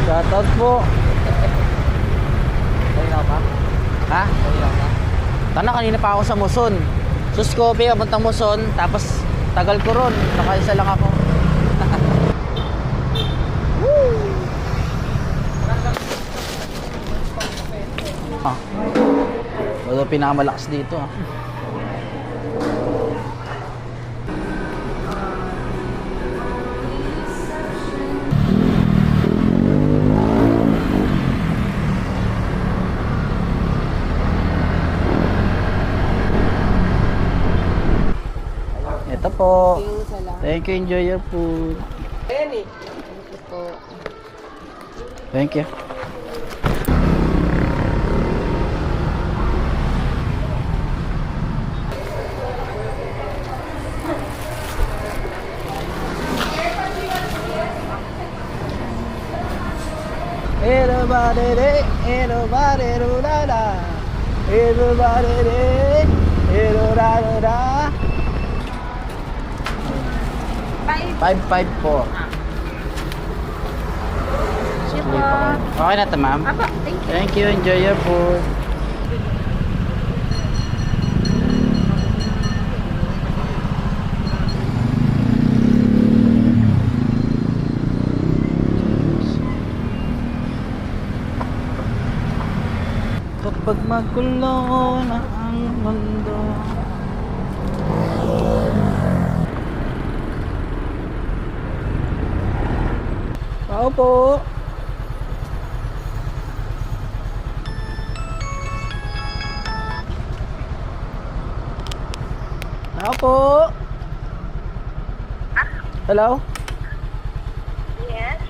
Shoutout po. Kanina pa? Ha? Kanina pa? Tana, kanina pa ako sa Muson. Sus Coffee, papuntang Muson. Tapos tagal ko ron. Nakaisa lang ako. Woo! Ah. Wala pinakamalakas dito ah. Ito po. Thank you, enjoy your food. Thank you. Everybody day, everybody do da da. Everybody day, everybody da. 554. Okay na ito, ma'am. Thank you. Enjoy your food. Kapag magulo na ang mundo, tao po. Tao po. Hello? Yes?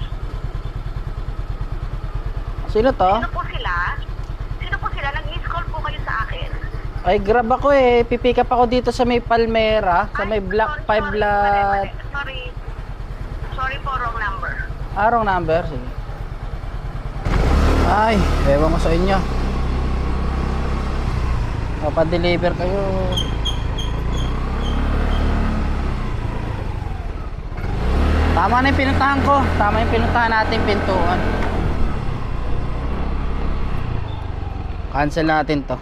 Sino to? Sino po sila? Sino po sila? Nag-miss call po kayo sa akin. Ay, grab ako eh. Pipick up ako dito sa may Palmera, sa may Black 5 lot. Sorry. Sorry po, wrong number. Wrong number. Sige. Ay, ewan ko sa inyo. Papadeliver kayo. Tama na yung pinuntahan ko. Tama yung pinuntahan natin pintuan. Cancel natin to.